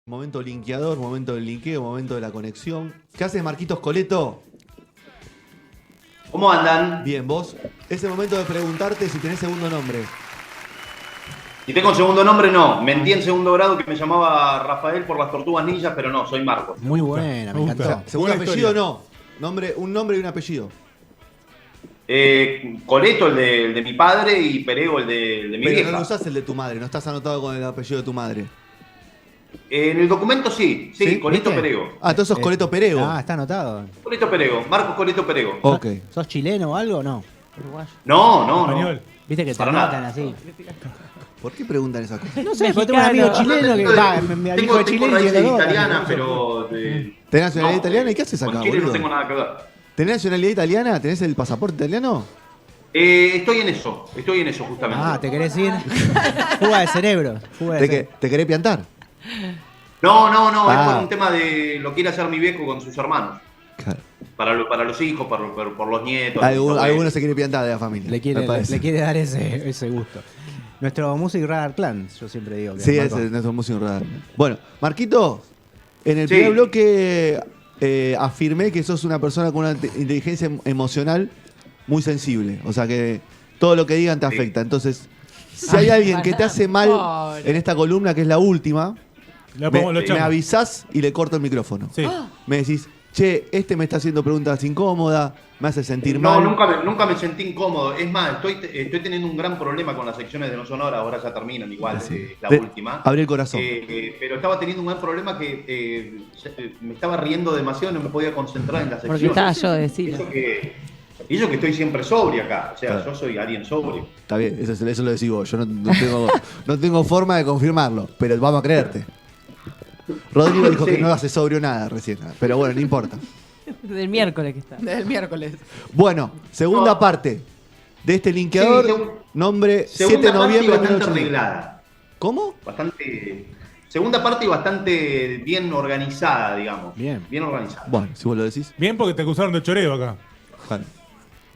Momento linkeador, momento del linkeo, momento de la conexión. ¿Qué haces, Marquitos Coleto? ¿Cómo andan? Bien, vos. Es el momento de preguntarte si tenés segundo nombre. Si tengo segundo nombre, no. Mentí en segundo grado que me llamaba Rafael por las tortugas ninjas, pero no, soy Marcos. Muy buena, me encantó. Segundo apellido no. Un nombre y un apellido. Coleto, el de mi padre, y Perego, el de mi Pero vieja. no lo usás el de tu madre, no estás anotado con el apellido de tu madre. En el documento sí, Coleto ¿Viste? Perego. Ah, entonces sos Coleto Perego. Ah, está anotado. Coleto Perego, Marcos Coleto Perego. Ok. ¿Sos chileno o algo o no? Uruguayo. No. Español. Viste que te Para anotan nada. así. ¿Por qué preguntan esas cosas? No sé, porque tengo un amigo chileno que va, mi hijo de Tengo chileno y raíces tiene dos. italianas, pero... ¿Tenés nacionalidad italiana? ¿Y qué haces acá, con Chile boludo? no tengo nada que ver. ¿Tenés nacionalidad italiana? ¿Tenés el pasaporte italiano? Estoy en eso justamente. Ah, ¿te querés ir? Fuga de cerebro. Fuga de cerebro. ¿Te querés piantar? No, es Ah. por un tema de lo quiere hacer mi viejo con sus hermanos. Claro. Para los hijos, por los nietos. Alguno se quiere piantar de la familia. Le quiere, me parece. le quiere dar ese gusto. Nuestro Music Radar Clan, yo siempre digo. Que Sí, Marco. ese es nuestro músico radar. Bueno, Marquito, en el Sí. primer bloque afirmé que sos una persona con una inteligencia emocional muy sensible. O sea que todo lo que digan te afecta. Entonces, si hay alguien que te hace mal Pobre. en esta columna, que es la última, Lo me echamos. avisás y le corto el micrófono. Sí. Me decís, che, este me está haciendo preguntas incómodas, me hace sentir No, mal. nunca me sentí incómodo. Es más, estoy teniendo un gran problema con las secciones de No Sonora. Ahora ya terminan igual, Sí. la De- última. Abrí el corazón. Pero estaba teniendo un gran problema que me estaba riendo demasiado y no me podía concentrar en la sección. Porque estaba yo, decilo. Y eso que estoy siempre sobrio acá. O sea, Claro. yo soy alguien sobrio. Está bien, eso lo decís vos. Yo no tengo forma de confirmarlo, pero vamos a creerte. Rodrigo dijo que Sí. no hace sobrio nada recién, pero bueno, no importa. Del miércoles que está. Del miércoles. Bueno, segunda No. parte de este linkeador, Sí, nombre 7 Segunda de parte y noviembre de bastante 1980. arreglada. ¿Cómo? Segunda parte y bastante bien organizada, digamos. Bien. Bien organizada. Bueno, si vos lo decís. Bien porque te acusaron de choreo acá. Bueno.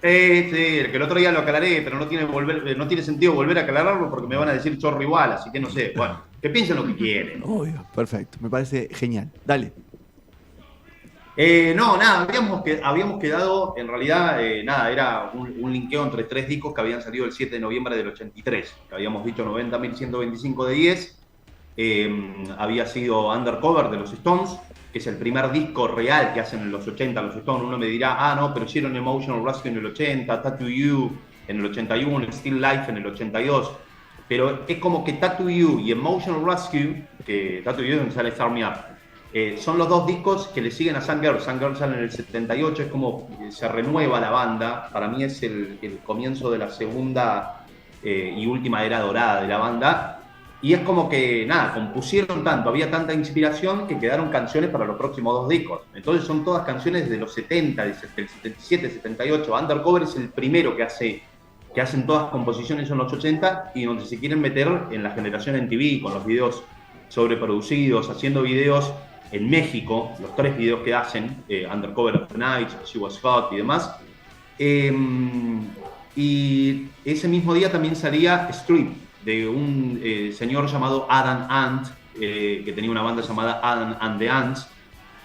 Sí, que el otro día lo aclaré, pero no tiene sentido volver a aclararlo porque me van a decir chorro igual, así que no sé. Bueno, que piensen lo que quieren. Obvio, perfecto. Me parece genial. Dale. Nada, habíamos quedado, en realidad, era un linkeo entre 3 discos que habían salido el 7 de noviembre del 83, que habíamos dicho 90.125 de 10, había sido Undercover de los Stones, que es el primer disco real que hacen en los 80 los Stones. Uno me dirá, no, pero hicieron Emotional Rescue en el 80, Tattoo You en el 81, Still Life en el 82, pero es como que Tattoo You y Emotional Rescue, que Tattoo You es donde sale Start Me Up, son los dos discos que le siguen a Sun Girl. Sun Girl sale en el 78, es como se renueva la banda. Para mí es el comienzo de la segunda y última era dorada de la banda. Y es como que, compusieron tanto, había tanta inspiración que quedaron canciones para los próximos 2 discos. Entonces son todas canciones de los 70, del 77, 78. Undercover es el primero que hacen todas composiciones en los 80 y donde se quieren meter en la generación MTV con los videos sobreproducidos, haciendo videos en México, los 3 videos que hacen, Undercover of the Night, She Was Hot y demás. Y ese mismo día también salía Street, de un señor llamado Adam Ant, que tenía una banda llamada Adam and the Ants,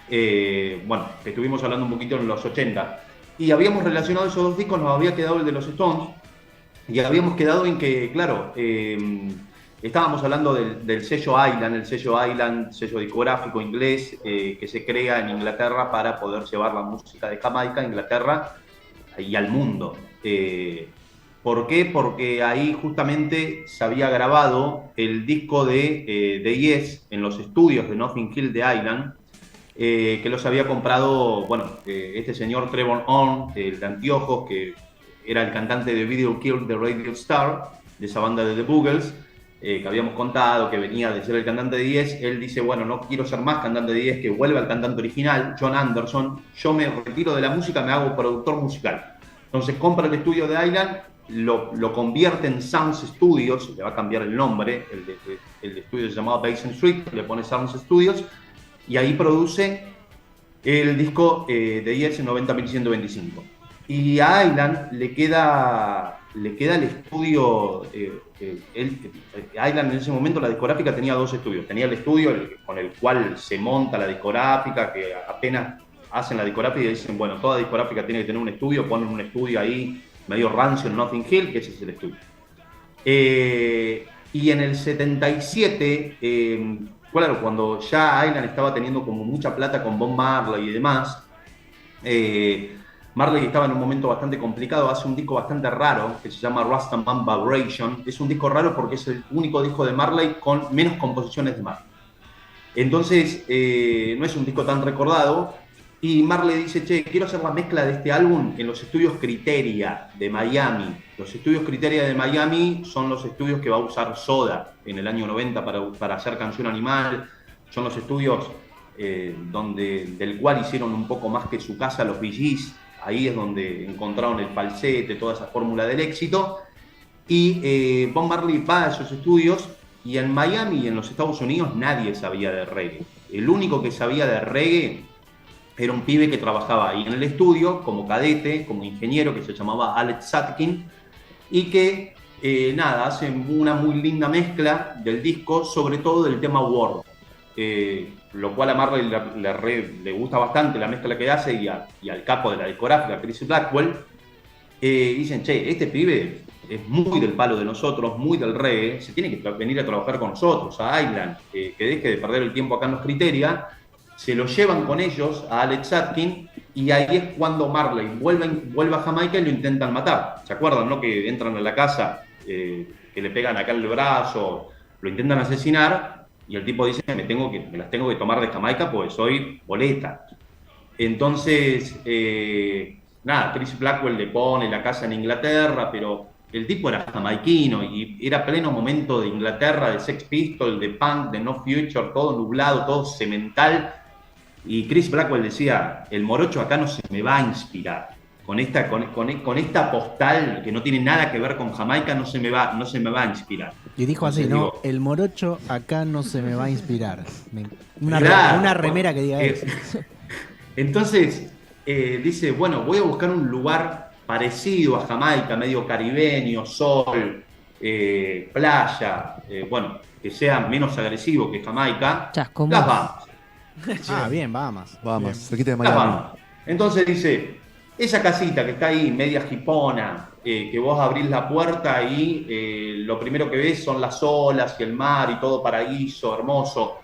que estuvimos hablando un poquito en los 80. Y habíamos relacionado esos 2 discos, nos había quedado el de los Stones, y habíamos quedado en que, claro, estábamos hablando del sello Island, sello discográfico inglés que se crea en Inglaterra para poder llevar la música de Jamaica a Inglaterra y al mundo. ¿Por qué? Porque ahí justamente se había grabado el disco de Yes en los estudios de Notting Hill de Island, que los había comprado, este señor Trevor Horn, el de anteojos, que era el cantante de Video Kill de Radio Star, de esa banda de The Boogles, que habíamos contado, que venía de ser el cantante de Yes. Él dice, no quiero ser más cantante de Yes, que vuelva al cantante original, John Anderson. Yo me retiro de la música, me hago productor musical. Entonces compra el estudio de Island, lo convierte en Sounds Studios, le va a cambiar el nombre, el estudio se llamaba Basin Street, le pone Sounds Studios, y ahí produce el disco de Yes 90.125. Y a Aylan le queda el estudio. Aylan en ese momento, la discográfica tenía 2 estudios. Tenía el estudio con el cual se monta la discográfica, que apenas hacen la discográfica y dicen, bueno, toda discográfica tiene que tener un estudio, ponen un estudio ahí medio rancio en Notting Hill, que ese es el estudio. Y en el 77, claro, cuando ya Aylan estaba teniendo como mucha plata con Bob Marley y demás, Marley estaba en un momento bastante complicado, hace un disco bastante raro que se llama Rastaman Vibration. Es un disco raro porque es el único disco de Marley con menos composiciones de Marley. Entonces, no es un disco tan recordado. Y Marley dice, che, quiero hacer la mezcla de este álbum en los estudios Criteria de Miami. Los estudios Criteria de Miami son los estudios que va a usar Soda en el año 90 para hacer Canción Animal. Son los estudios del cual hicieron un poco más que su casa los Bee Gees. Ahí es donde encontraron el falsete, toda esa fórmula del éxito. Y Bob Marley va a esos estudios y en Miami y en los Estados Unidos nadie sabía de reggae. El único que sabía de reggae era un pibe que trabajaba ahí en el estudio como cadete, como ingeniero, que se llamaba Alex Satkin, y que, hace una muy linda mezcla del disco, sobre todo del tema World, lo cual a Marley le gusta bastante la mezcla que hace, y al capo de la discográfica, Chris Blackwell, dicen, che, este pibe es muy del palo de nosotros, muy del reggae, se tiene que venir a trabajar con nosotros, a Aylan, que deje de perder el tiempo acá en los Criteria. Se lo llevan con ellos a Alex Satkin y ahí es cuando Marley vuelve a Jamaica y lo intentan matar. ¿Se acuerdan, no? Que entran a la casa, que le pegan acá en el brazo, lo intentan asesinar y el tipo dice, me las tengo que tomar de Jamaica porque soy boleta. Entonces, Chris Blackwell le pone la casa en Inglaterra, pero el tipo era jamaiquino y era pleno momento de Inglaterra, de Sex Pistols, de punk, de No Future, todo nublado, todo cemental. Y Chris Blackwell decía, el morocho acá no se me va a inspirar. Con esta postal que no tiene nada que ver con Jamaica no se me va a inspirar. Y dijo así, Entonces, ¿no? digo, El morocho acá no se me va a inspirar. Claro, una remera que diga eso. Entonces, dice, bueno, voy a buscar un lugar parecido a Jamaica, medio caribeño, sol, playa, que sea menos agresivo que Jamaica. Chascomús. Las Bahamas. Bien, Bahamas. Vamos, cerquita de Las Miami. Bahamas. Entonces dice, esa casita que está ahí, media jipona, que vos abrís la puerta y lo primero que ves son las olas y el mar y todo paraíso, hermoso.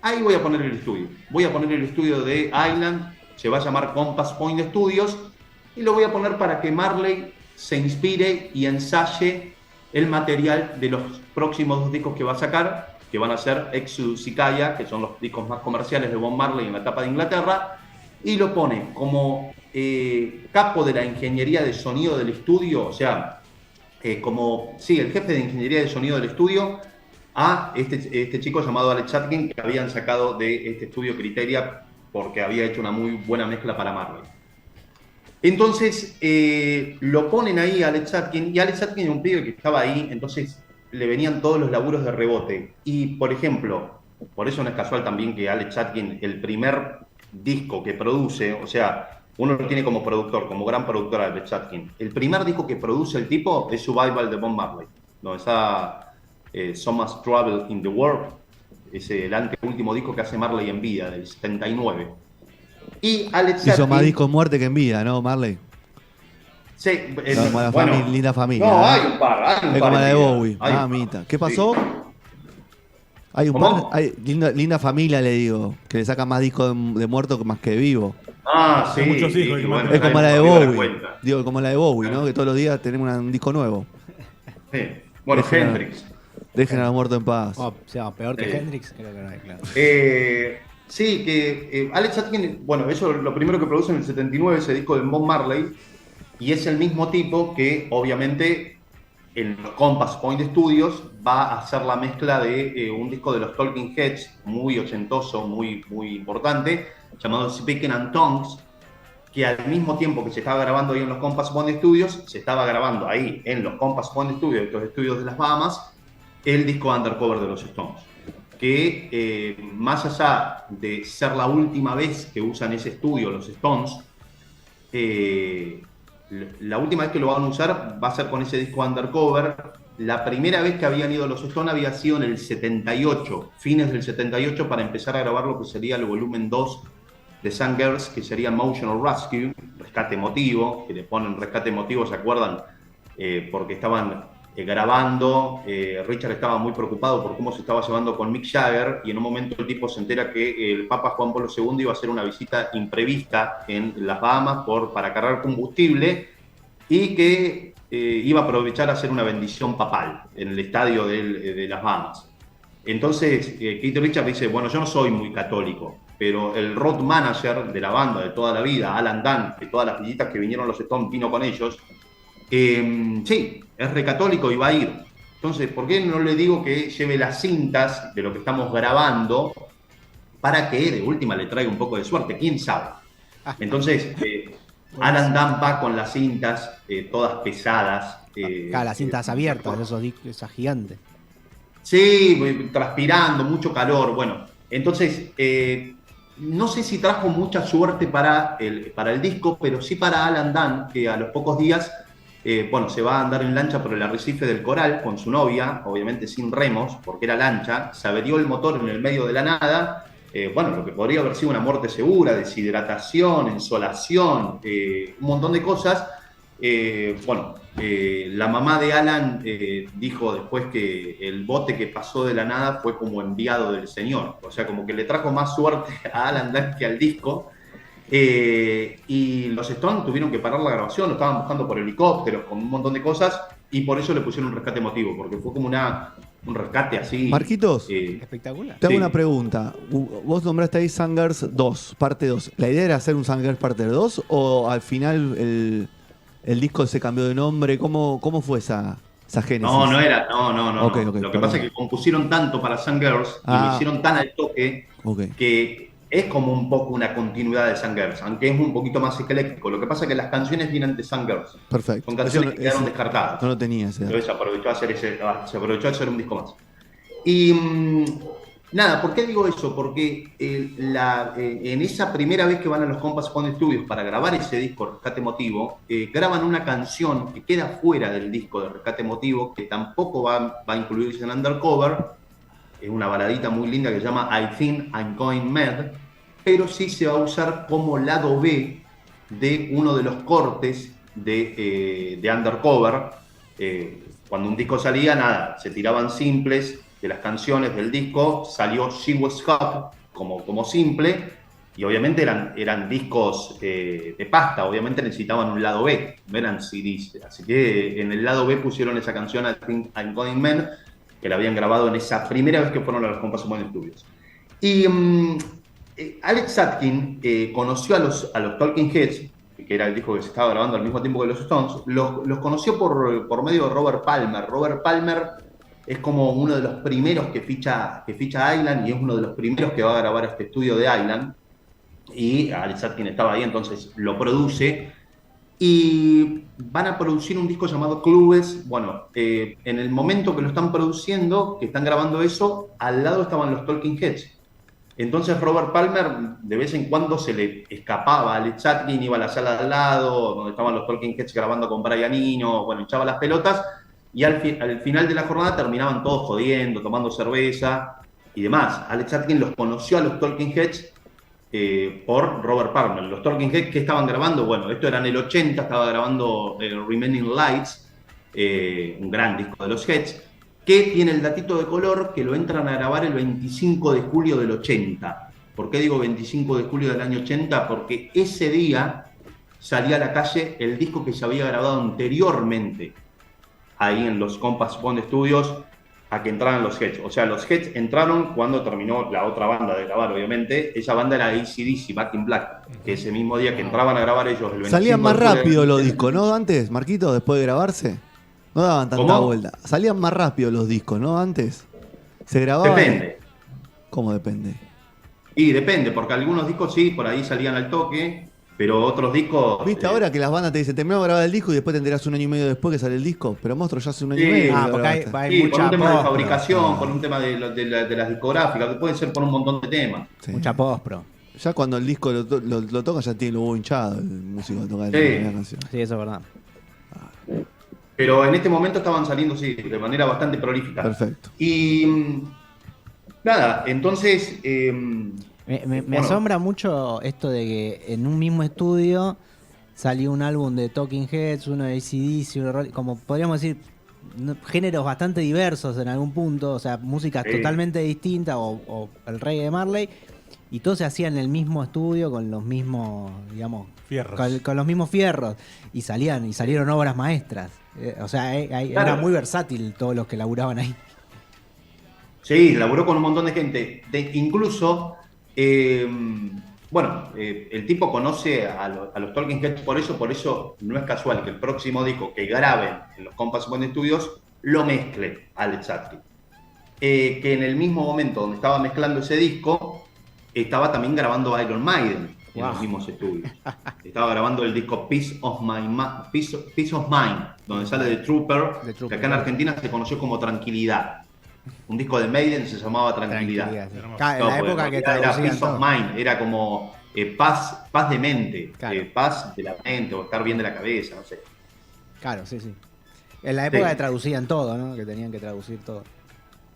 Ahí voy a poner el estudio. Voy a poner el estudio de Aylan, se va a llamar Compass Point Studios, y lo voy a poner para que Marley se inspire y ensaye el material de los próximos 2 discos que va a sacar, que van a ser Exodus y Kaya, que son los discos más comerciales de Bob Marley en la etapa de Inglaterra, y lo pone como capo de la ingeniería de sonido del estudio, o sea, el jefe de ingeniería de sonido del estudio, a este chico llamado Alex Satkin, que habían sacado de este estudio Criteria porque había hecho una muy buena mezcla para Marley. Entonces lo ponen ahí a Alex Satkin, y Alex Satkin es un pibe que estaba ahí, entonces le venían todos los laburos de rebote. Y, por ejemplo, por eso no es casual también que Alex Satkin, el primer disco que produce, o sea, uno lo tiene como productor, como gran productor Alex Satkin. El primer disco que produce el tipo es Survival de Bob Marley, donde está So Much Trouble in the World, es el anteúltimo disco que hace Marley en vida, del 79. Y Alex Satkin... Hizo más discos muerte que en vida, ¿no, Marley? Sí, Linda familia. No, ¿no? hay un par. Es como la de Bowie. Hay un par. Mamita. ¿Qué pasó? Sí. Hay un ¿Cómo? par. Linda familia, le digo. Que le saca más discos de muerto que más que vivo. Ah, sí. Hay muchos hijos, y Es como la de no me doy Bowie. cuenta. Digo, como la de Bowie, ¿no? Que todos los días tenemos un disco nuevo. Sí. Bueno, Dejen a- Hendrix. Dejen a los muertos en paz. O sea, peor que Sí. Hendrix, creo que no hay, claro. Sí, que Alex Satkin, bueno, eso lo primero que produce en el 79, ese disco de Bob Marley, y es el mismo tipo que, obviamente, en los Compass Point Studios va a hacer la mezcla de un disco de los Talking Heads, muy ochentoso, muy, muy importante, llamado Speaking and Tongues, que al mismo tiempo que se estaba grabando ahí en los Compass Point Studios, se estaba grabando ahí en los Compass Point Studios, estos estudios de las Bahamas, el disco Undercover de los Stones. que más allá de ser la última vez que usan ese estudio los Stones, la última vez que lo van a usar va a ser con ese disco Undercover. La primera vez que habían ido los Stones había sido en el 78, fines del 78, para empezar a grabar lo que sería el volumen 2 de Sun Girls, que sería Emotional Rescue, rescate emotivo, que le ponen rescate emotivo, ¿se acuerdan? Porque estaban grabando, Richard estaba muy preocupado por cómo se estaba llevando con Mick Jagger, y en un momento el tipo se entera que el Papa Juan Pablo II iba a hacer una visita imprevista en las Bahamas para cargar combustible, y que iba a aprovechar a hacer una bendición papal en el estadio de las Bahamas. Entonces, Keith Richards dice, bueno, yo no soy muy católico, pero el road manager de la banda de toda la vida, Alan Dunn, de todas las visitas que vinieron los Stones, vino con ellos, sí, es recatólico y va a ir. Entonces, ¿por qué no le digo que lleve las cintas de lo que estamos grabando para que de última le traiga un poco de suerte? ¿Quién sabe? Entonces, Alan Dunn va con las cintas todas pesadas. Las cintas abiertas, esas gigantes. Sí, transpirando, mucho calor. Bueno, entonces, no sé si trajo mucha suerte para el disco, pero sí para Alan Dunn, que a los pocos días, se va a andar en lancha por el arrecife del Coral con su novia, obviamente sin remos, porque era lancha, se averió el motor en el medio de la nada. Lo que podría haber sido una muerte segura, deshidratación, insolación, un montón de cosas. La mamá de Alan dijo después que el bote que pasó de la nada fue como enviado del Señor, o sea, como que le trajo más suerte a Alan que al disco. Y los Stones tuvieron que parar la grabación, lo estaban buscando por helicópteros, con un montón de cosas, y por eso le pusieron un rescate emotivo, porque fue como un rescate así. Marquitos, espectacular. te hago Sí. una pregunta. Vos nombraste ahí Sun Girls 2, parte 2. ¿La idea era hacer un Sun Girls parte 2 o al final el disco se cambió de nombre? ¿Cómo fue esa génesis? No era, no. Ok, Lo que perdón. pasa es que compusieron tanto para Sun Girls y lo hicieron tan al toque que es como un poco una continuidad de Sun Girls, aunque es un poquito más ecléctico. Lo que pasa es que las canciones vienen de Sun Girls. Perfecto. Son canciones Eso que quedaron descartadas. No lo tenía ese dato. Entonces se aprovechó a hacer un disco más. Y nada, ¿por qué digo eso? Porque en esa primera vez que van a los Compass Point Studios para grabar ese disco, Rescate Emotivo, graban una canción que queda fuera del disco de Rescate Emotivo, que tampoco va a incluirse en Undercover. Es una baladita muy linda que se llama I Think I'm Going Mad, pero sí se va a usar como lado B de uno de los cortes de Undercover. Cuando un disco salía, nada, se tiraban simples de las canciones del disco, salió She Was Hot como simple, y obviamente eran discos de pasta, obviamente necesitaban un lado B, no eran CDs, así que en el lado B pusieron esa canción I Think I'm Going Mad, que la habían grabado en esa primera vez que fueron a los Compass Point Studios. Y Alex Atkin conoció a los Talking Heads, que era el disco que se estaba grabando al mismo tiempo que los Stones, los conoció por medio de Robert Palmer. Robert Palmer es como uno de los primeros que ficha Island, y es uno de los primeros que va a grabar este estudio de Island, y Alex Atkin estaba ahí, entonces lo produce, y van a producir un disco llamado Clueless. Bueno, en el momento que lo están produciendo, que están grabando eso, al lado estaban los Talking Heads. Entonces Robert Palmer de vez en cuando se le escapaba a Alex Atkin, iba a la sala de al lado, donde estaban los Talking Heads grabando con Brian Eno, bueno, echaba las pelotas, y al final de la jornada terminaban todos jodiendo, tomando cerveza y demás. Alex Atkin los conoció a los Talking Heads por Robert Palmer. Los Talking Heads, ¿qué estaban grabando? Bueno, esto era en el 80, estaba grabando Remaining Lights, un gran disco de los Heads, que tiene el datito de color que lo entran a grabar el 25 de julio del 80. ¿Por qué digo 25 de julio del año 80? Porque ese día salía a la calle el disco que se había grabado anteriormente ahí en los Compass Point Studios a que entraran los Heads. O sea, los Heads entraron cuando terminó la otra banda de grabar, obviamente. Esa banda era AC/DC, Back in Black, que ese mismo día que entraban a grabar ellos el 25 Salían más de julio rápido del los 80. discos, ¿no? Antes, Marquito, después de grabarse. No daban tanta ¿Cómo? vuelta. Salían más rápido los discos, ¿no? Antes. Se grababan. Depende. ¿Cómo depende? Y depende, porque algunos discos sí, por ahí salían al toque, Pero otros discos... ¿Viste ahora que las bandas te dicen, terminamos de grabar el disco y después te enterás un año y medio después que sale el disco? Pero Monstruo ya hace un año y Sí. medio. que Ah, lo porque grabaste. hay Sí, por mucha un tema de pospro. fabricación, por un tema de las discográficas, que puede ser por un montón de temas. Sí. Mucha pospro. Ya cuando el disco lo toca ya tiene el huevo hinchado el músico que toca la Sí. primera canción. Sí, eso es verdad. Pero en este momento estaban saliendo, sí, de manera bastante prolífica. Perfecto. Y nada, entonces... Me bueno, asombra mucho esto de que en un mismo estudio salió un álbum de Talking Heads, uno de AC/DC, uno de como podríamos decir, géneros bastante diversos en algún punto, o sea, músicas Sí. totalmente distintas, o el reggae de Marley, y todo se hacía en el mismo estudio con los mismos, digamos, Fierros. con los mismos fierros, y salieron obras maestras. O sea, era Claro. muy versátil todos los que laburaban ahí. Sí, laburó con un montón de gente. Incluso, bueno, el tipo conoce a los Talking Heads por eso no es casual que el próximo disco que graben en los Compass Point Studios lo mezcle Alex Atkin. Que en el mismo momento donde estaba mezclando ese disco, estaba también grabando Iron Maiden en Wow. los mismos estudios. Estaba grabando el disco Peace of Mind, donde sale The Trooper, The Trooper, que acá en claro. Argentina se conoció como Tranquilidad. Un disco de Maiden se llamaba Tranquilidad. Sí. Hermoso. En No, la porque época que en realidad era traducían Peace of todo. Mind, era como paz de mente, Claro. paz de la mente o estar bien de la cabeza, no sé. Claro, sí, sí. En la época Sí. que traducían todo, ¿no? Que tenían que traducir todo.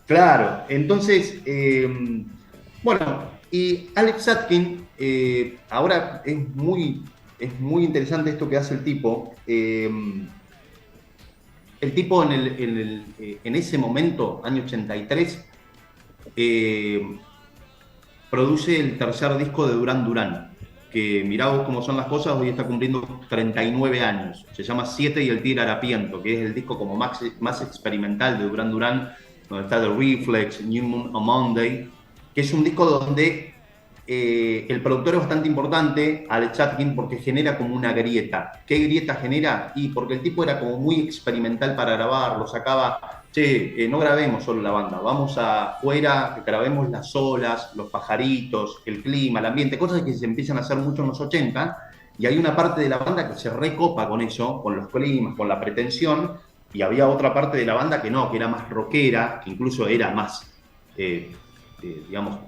Claro, entonces, bueno, y Alex Atkin, ahora es muy interesante esto que hace el tipo. El tipo en ese momento, año 83, produce el tercer disco de Duran Duran, que mirá vos cómo son las cosas, hoy está cumpliendo 39 años. Se llama Siete y el Tigre Harapiento, que es el disco como más experimental de Duran Duran, donde está The Reflex, New Moon on Monday, que es un disco donde el productor es bastante importante, Alex Atkin, porque genera como una grieta. ¿Qué grieta genera? Y porque el tipo era como muy experimental para grabar, lo sacaba, no grabemos solo la banda, vamos afuera, grabemos las olas, los pajaritos, el clima, el ambiente, cosas que se empiezan a hacer mucho en los 80, y hay una parte de la banda que se recopa con eso, con los climas, con la pretensión, y había otra parte de la banda que no, que era más rockera, que incluso era más... digamos,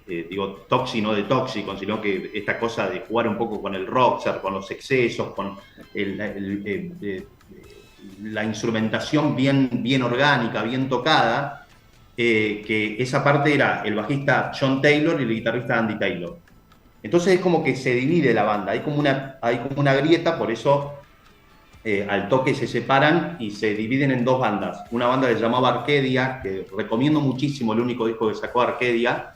digo toxi no de tóxico, sino que esta cosa de jugar un poco con el rockstar, con los excesos, con la instrumentación bien orgánica, bien tocada, que esa parte era el bajista John Taylor y el guitarrista Andy Taylor. Entonces es como que se divide la banda, hay como una grieta, por eso al toque se separan y se dividen en dos bandas. Una banda que se llamaba Arcadia, que recomiendo muchísimo, el único disco que sacó Arcadia,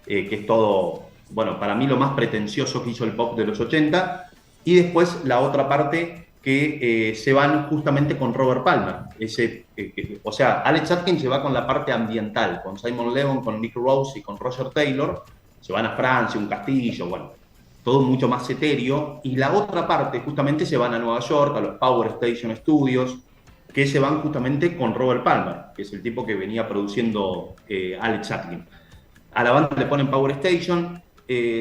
que es todo, bueno, para mí lo más pretencioso que hizo el pop de los 80, y después la otra parte que se van justamente con Robert Palmer. O sea, Alex Atkin se va con la parte ambiental, con Simon Levon, con Nick Rose y con Roger Taylor, se van a Francia, un castillo, bueno, todo mucho más etéreo, y la otra parte justamente se van a Nueva York, a los Power Station Studios, que se van justamente con Robert Palmer, que es el tipo que venía produciendo Alex Atkin. A la banda le ponen Power Station,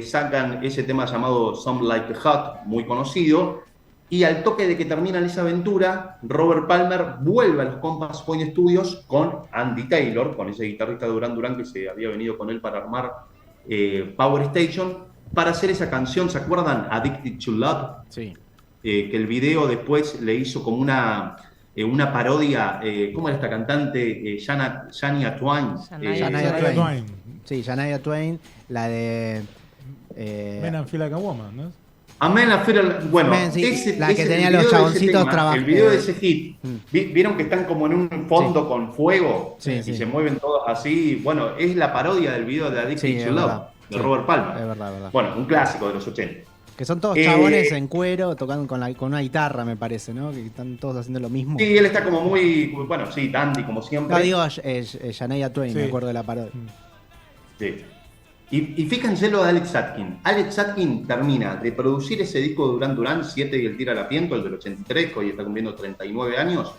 sacan ese tema llamado Some Like the Hot, muy conocido, y al toque de que terminan esa aventura, Robert Palmer vuelve a los Compass Point Studios con Andy Taylor, con ese guitarrista de Duran Duran que se había venido con él para armar Power Station, para hacer esa canción, ¿se acuerdan? Addicted to Love. Sí. Que el video después le hizo como una parodia, ¿cómo era esta cantante? Shania Twain. Shania Shania Twain. Sí, Shania Twain, la de... Men and Feel Like a Woman, ¿no? Amen a Feel, bueno, Men, sí, la que el tenía video los de ese chaboncitos tema, trabajando. el video de ese hit, ¿vieron que están como en un fondo con fuego? Sí, y sí. se mueven todos así. Bueno, es la parodia del video de Addicted Sí, to es Love, verdad. de Sí. Robert Palmer. Es verdad, es verdad. Bueno, un clásico de los 80. Que son todos Eh, chabones en cuero tocando con una guitarra, me parece, ¿no? Que están todos haciendo lo mismo. Sí, él está como muy, bueno, sí, dandy, como siempre. No, digo Shania Twain, Sí. me acuerdo de la parodia. Sí. Y fíjense lo de Alex Atkin. Alex Atkin termina de producir ese disco de Duran Duran, 7 y el Tira Harapiento, el del 83, que hoy está cumpliendo 39 años.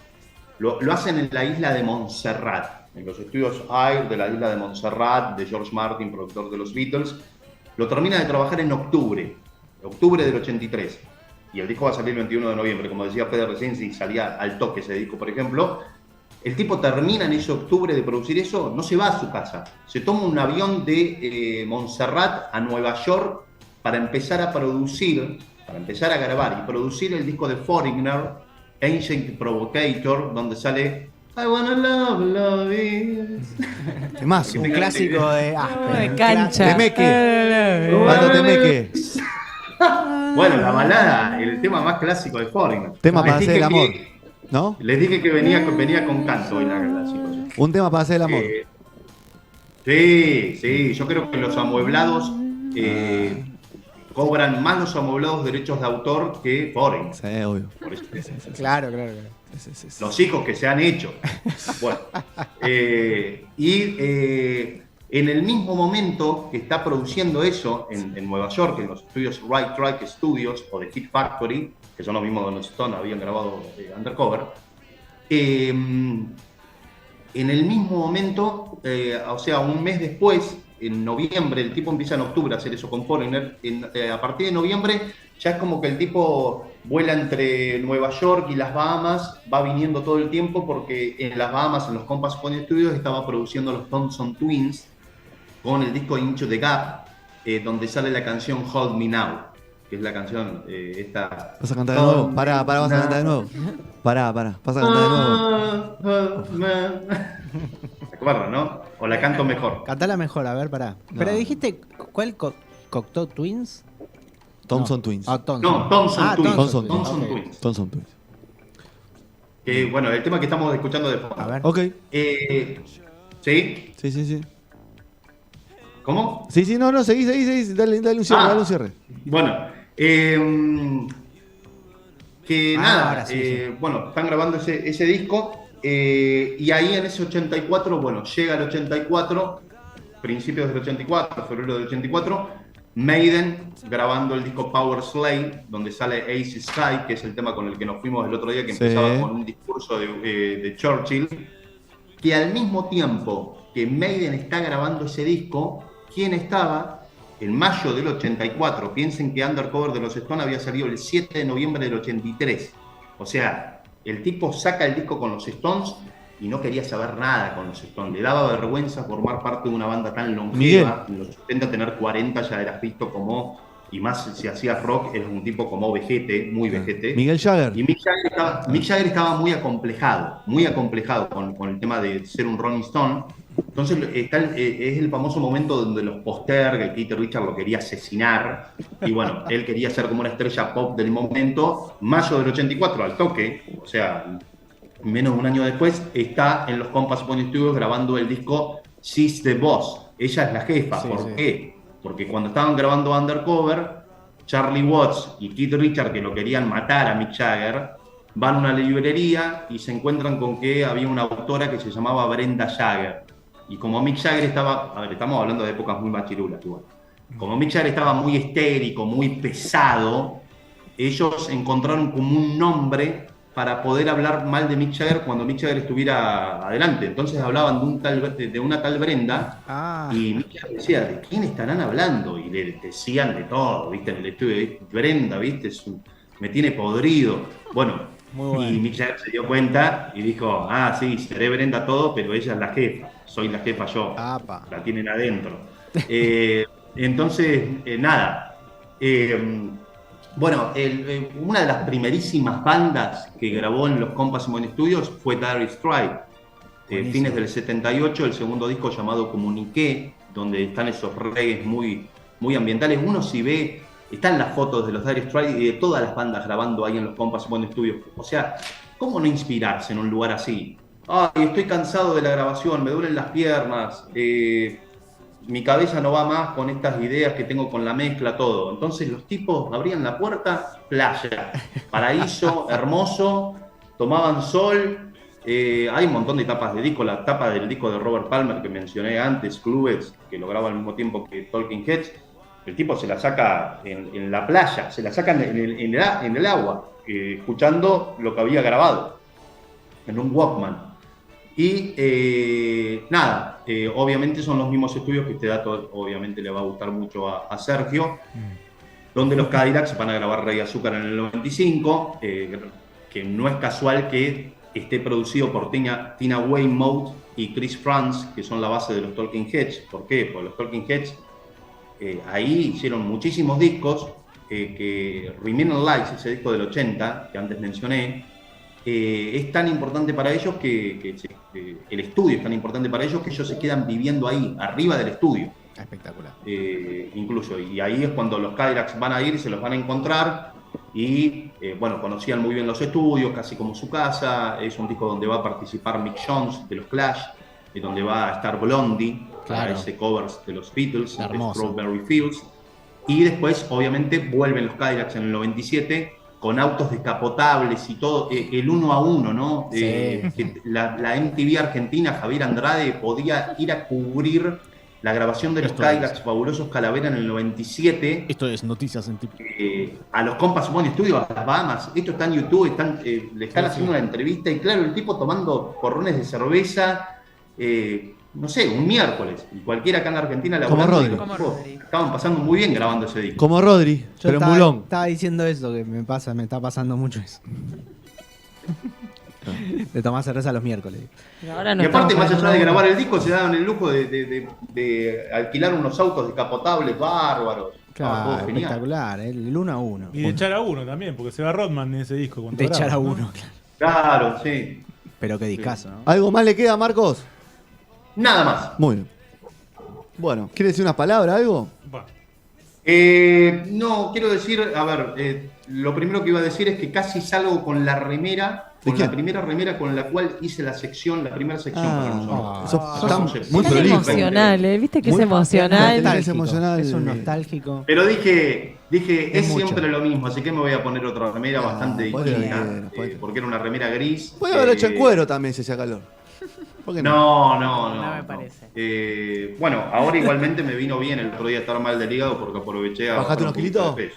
Lo hacen en la isla de Montserrat, en los estudios Air de la isla de Montserrat, de George Martin, productor de los Beatles. Lo termina de trabajar en octubre. octubre del 83, y el disco va a salir el 21 de noviembre, como decía Fede recién, si salía al toque ese disco, por ejemplo, el tipo termina en ese octubre de producir eso, no se va a su casa, se toma un avión de Montserrat a Nueva York para empezar a producir, para empezar a grabar y producir el disco de Foreigner, Ancient Provocator, donde sale I wanna love it. Más. Un clásico de De cancha. Temeque. Cuando Temeque. Bueno, la balada, el tema más clásico de Foreigner. Tema Les para hacer dije el amor. que- ¿No? Les dije que venía con canto en la clásico. Un tema para hacer el amor. Sí, yo creo que los amueblados cobran más los amueblados derechos de autor que Foreigner. Sí, obvio. Por eso. Claro. Los hijos que se han hecho. Bueno, en el mismo momento que está produciendo eso en Nueva York, en los estudios Right Track Studios o The Hit Factory, que son los mismos donde los Stones habían grabado Undercover, en el mismo momento, o sea, un mes después, en noviembre, el tipo empieza en octubre a hacer eso con Foreigner, a partir de noviembre ya es como que el tipo vuela entre Nueva York y las Bahamas, va viniendo todo el tiempo porque en las Bahamas, en los Compass Point Studios, estaba produciendo los Thompson Twins con el disco Into the Gap, donde sale la canción Hold Me Now, que es la canción esta... ¿Vas a cantar de nuevo? Pará, vas a cantar de nuevo. Pará, vas a cantar de nuevo. ¿Se acuerdan, no? O la canto mejor. Cantala mejor, a ver, pará. No. Pero dijiste, ¿cuál Cocteau Twins? Thompson Twins. Ah, Thompson. No, Thompson Twins. Thompson Thompson Ok. Twins. Thompson Twins. Bueno, el tema que estamos escuchando de fondo. A ver. Ok. ¿Sí? Sí. ¿Cómo? Sí, no, seguí. Dale un cierre, dale un cierre. Bueno, que nada, ahora sí. bueno, están grabando ese disco y ahí en ese 84, bueno, llega el 84, principios del 84, febrero del 84, Maiden grabando el disco Power Slave, donde sale Ace Sky, que es el tema con el que nos fuimos el otro día, que Sí. empezaba con un discurso de Churchill, que al mismo tiempo que Maiden está grabando ese disco, ¿quién estaba? En mayo del 84, piensen que Undercover de los Stones había salido el 7 de noviembre del 83. O sea, el tipo saca el disco con los Stones y no quería saber nada con los Stones. Le daba vergüenza formar parte de una banda tan longeva. En los 70 tener 40 ya eras visto como, y más si hacías rock, eras un tipo como vejete, muy vejete. Miguel Jagger. Y Mick Jagger estaba muy acomplejado con el tema de ser un Rolling Stone. Entonces es el famoso momento donde los posterga, que Keith Richards lo quería asesinar, y bueno, él quería ser como una estrella pop del momento. Mayo del 84, al toque, o sea, menos de un año después, está en los Compass Point Studios grabando el disco She's the Boss. Ella es la jefa. Sí, ¿Por sí. qué? Porque cuando estaban grabando Undercover, Charlie Watts y Keith Richards, que lo querían matar a Mick Jagger, van a una librería y se encuentran con que había una autora que se llamaba Brenda Jagger. Y como Mick Jagger estaba, a ver, estamos hablando de épocas muy machirulas igual. Como Mick Jagger estaba muy histérico, muy pesado, ellos encontraron como un nombre para poder hablar mal de Mick Jagger cuando Mick Jagger estuviera adelante. Entonces hablaban de una tal Brenda, Ah, y Mick Jagger decía, ¿de quién estarán hablando? Y le decían de todo, ¿viste? En el estudio, Brenda, ¿viste? Me tiene podrido. Bueno, Muy bueno. y Mick Jagger se dio cuenta y dijo, ah, sí, seré Brenda todo, pero ella es la jefa. Soy la jefa yo. apa. La tienen adentro. Entonces, nada. Bueno, una de las primerísimas bandas que grabó en los Compass Point Studios fue Dire Straits. Buenísimo. Fines del 78, el segundo disco llamado Comuniqué, donde están esos reggaes muy ambientales. Uno si ve, están las fotos de los Dire Straits y de todas las bandas grabando ahí en los Compass Point Studios. O sea, ¿cómo no inspirarse en un lugar así? Ay, estoy cansado de la grabación, me duelen las piernas, mi cabeza no va más con estas ideas que tengo con la mezcla, todo. Entonces los tipos abrían la puerta, playa, paraíso, hermoso, tomaban sol. Hay un montón de tapas de disco, la tapa del disco de Robert Palmer que mencioné antes, Clubes, que lo graba al mismo tiempo que Talking Heads. El tipo se la saca en la playa, se la saca en el agua, escuchando lo que había grabado en un Walkman. Y nada, obviamente son los mismos estudios que este dato obviamente le va a gustar mucho a Sergio, donde los Cadillacs van a grabar Rey Azúcar en el 95, que no es casual que esté producido por Tina Weymouth y Chris Frantz, que son la base de los Talking Heads. ¿Por qué? Porque los Talking Heads ahí hicieron muchísimos discos, que Remaining Lights, ese disco del 80, que antes mencioné, es tan importante para ellos que el estudio es tan importante para ellos que ellos se quedan viviendo ahí, arriba del estudio. Espectacular. Incluso, y ahí es cuando los Cadillacs van a ir y se los van a encontrar, y bueno, conocían muy bien los estudios, casi como su casa. Es un disco donde va a participar Mick Jones de los Clash, y donde va a estar Blondie, para ese covers de los Beatles, de Strawberry Fields, y después obviamente vuelven los Cadillacs en el 97 con autos descapotables y todo, el 1 a 1, ¿no? Sí. La MTV Argentina, Javier Andrade, podía ir a cubrir la grabación de los Cadillacs Fabulosos Calavera en el 97. Esto es Noticias en Tip. A los compas Money Studio, a las Bahamas. Esto está en YouTube, le están haciendo una entrevista, y claro, el tipo tomando porrones de cerveza, no sé, un miércoles. Y cualquiera acá en Argentina Como Rodri. Estaban pasando muy bien grabando ese disco. Como Rodri, pero en Bulón. Estaba diciendo eso, que me está pasando mucho eso. De tomar cerveza los miércoles. Pero ahora no Y aparte, estamos más allá de hablando- grabar el disco, se daban el lujo de alquilar unos autos descapotables bárbaros. Claro, Todo genial. espectacular, el 1 a 1. Y de echar a uno también, porque se va Rodman en ese disco. De echar a uno, Claro, sí. pero qué discazo, ¿no? ¿Algo más le queda, Marcos? Nada más. Muy bien. Bueno, ¿quiere decir una palabra, algo? No, quiero decir, a ver, lo primero que iba a decir es que casi salgo con la remera, con la primera remera con la cual hice la primera sección para nosotros. Está muy Tan prolijo. emocional, ¿viste que es Muy emocional? nostálgico. emocional. Es un nostálgico. Pero dije, es mucho. siempre lo mismo, así que me voy a poner otra remera bastante puede distinta, ser. porque era una remera gris. Puede haberlo hecho en cuero también si hacía calor. ¿Por qué no? No me parece. Bueno, ahora igualmente me vino bien el otro día estar mal del hígado porque aproveché a... ¿Bajaste bajar unos un poquito kilitos? de peso.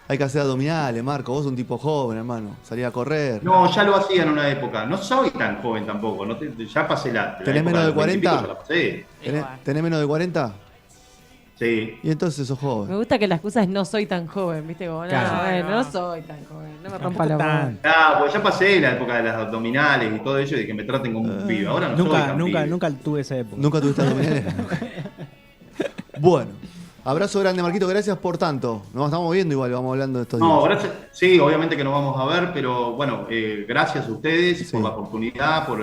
Hay que hacer abdominales, Marco. Vos sos un tipo joven, hermano. Salir a correr. No, ya lo hacía en una época. No soy tan joven tampoco. Ya pasé la ¿Tenés época menos de los 20 y pico, 40? ya la pasé. ¿Tenés menos de 40? Sí. Y entonces sos Me joven. gusta que la excusa es no soy tan joven, ¿viste? Como, no, Claro. bueno, no soy tan joven, no me rompa la boca. Pues ya pasé la época de las abdominales y todo eso y de que me traten como un pibe. Ahora no soy tan pibe. Nunca tuve esa época. ¿Nunca tuviste abdominales? Bueno. Abrazo grande, Marquito. Gracias por tanto. Nos estamos viendo igual. Vamos hablando de estos días. No, gracias. Sí, obviamente que nos vamos a ver, pero bueno, gracias a ustedes por la oportunidad, por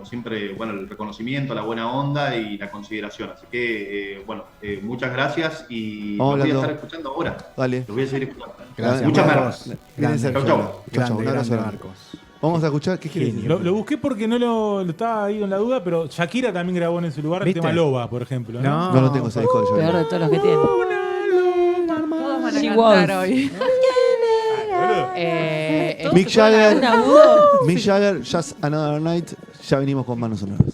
siempre, bueno, el reconocimiento, la buena onda y la consideración. Así que, bueno, muchas gracias y Vamos los voy a hablando. estar escuchando ahora. Dale. Los voy a seguir escuchando. Gracias, Muchas Marcos. gracias. Grande, Chau, chau. Chau, un abrazo grande, grande. Vamos a escuchar. ¿Qué quieres decir? Lo busqué porque no lo estaba ahí en la duda, pero Shakira también grabó en ese lugar el ¿Viste? tema Loba, por ejemplo. ¿no? No lo tengo ese disco de Peor Johnny. de todos los que tiene. Todos van a She cantar was. hoy. Mick Jagger. Un agudo. Mick Jagger, Just Another Night. Ya venimos con manos sonoras.